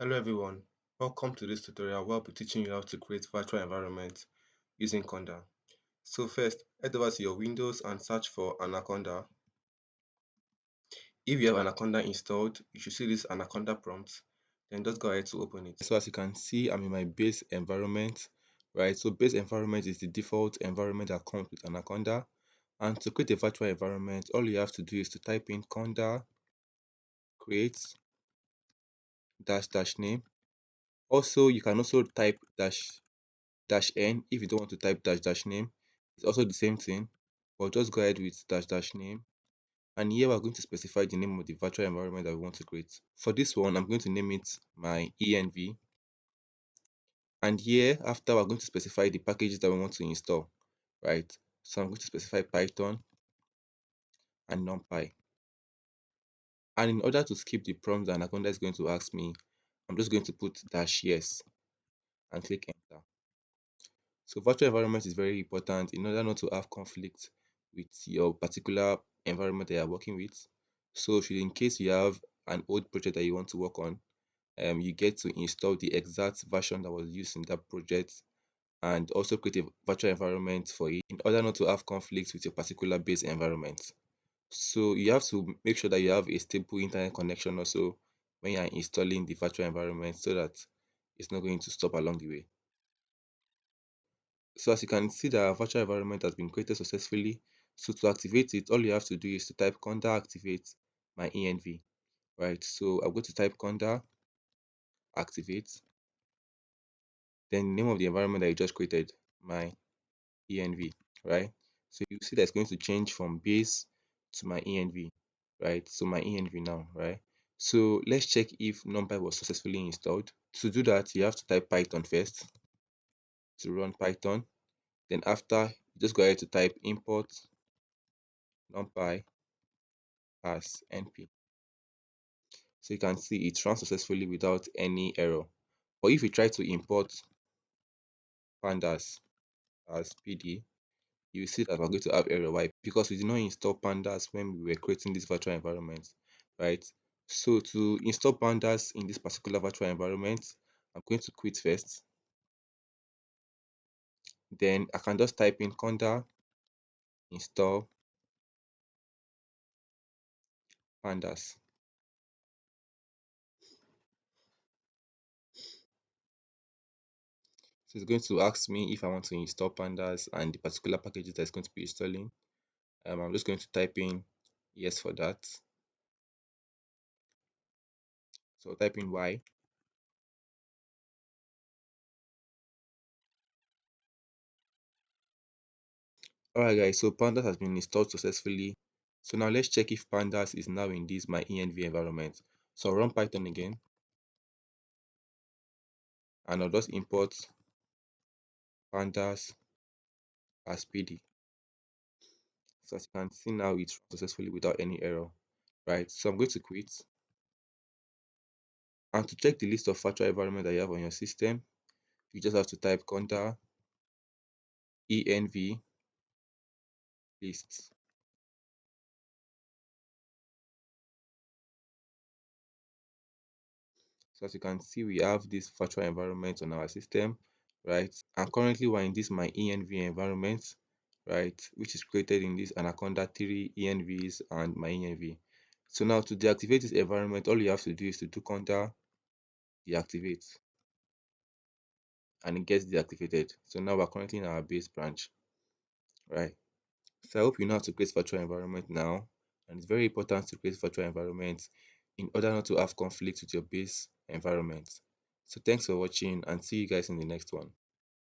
Hello everyone, welcome to this tutorial where I'll be teaching you how to create virtual environments using Conda. So first, head over to your Windows and search for Anaconda. If you have Anaconda installed, you should see this Anaconda prompt. Then just go ahead to open it. So as you can see, I'm in my base environment, right? So base environment is the default environment that comes with Anaconda. And to create a virtual environment, all you have to do is to type in Conda create dash dash name. Also, you can also type dash n if you don't want to type dash dash name. It's also the same thing, but just go ahead with dash dash name. And here we're going to specify the name of the virtual environment that we want to create. For this one, I'm going to name it my env. And here, after, we're going to specify the packages that we want to install, right? So I'm going to specify Python and NumPy. And in order to skip the prompt that Anaconda is going to ask me, I'm just going to put dash yes and click enter. So virtual environment is very important in order not to have conflict with your particular environment that you're working with. So should in case you have an old project that you want to work on, you get to install the exact version that was used in that project and also create a virtual environment for it in order not to have conflicts with your particular base environment. So you have to make sure that you have a stable internet connection also when you are installing the virtual environment so that it's not going to stop along the way. So as you can see, the virtual environment has been created successfully. So to activate it, all you have to do is to type conda activate my env, right? So I'm going to type conda activate, then the name of the environment that you just created, my env, right? So you see that's going to change from base to my env, right? So my env now, right? So let's check if numpy was successfully installed. To do that, you have to type Python first to run Python. Then after, you just go ahead to type import numpy as np. So you can see it runs successfully without any error. But if you try to import pandas as pd, you see that we're going to have error. Why? Because we did not install pandas when we were creating this virtual environment, right? So to install pandas in this particular virtual environment, I'm going to quit first. Then I can just type in conda install pandas. So it's going to ask me if I want to install pandas and the particular packages that it's going to be installing. I'm just going to type in yes for that. So type in Y. Alright guys, so pandas has been installed successfully. So now let's check if pandas is now in this my env environment. So I'll run Python again and I'll just import pandas as pd. So as you can see now it's run successfully without any error. Right, so I'm going to quit. And to check the list of virtual environment that you have on your system, you just have to type conda env list. So as you can see, we have this virtual environment on our system, right? And currently we're in this my env environment, right? Which is created in this Anaconda 3 envs and my env. So now to deactivate this environment, all you have to do is to do conda deactivate and it gets deactivated. So now we're currently in our base branch, right? So I hope you know how to create virtual environment now. And it's very important to create virtual environments in order not to have conflicts with your base environment. So thanks for watching and see you guys in the next one.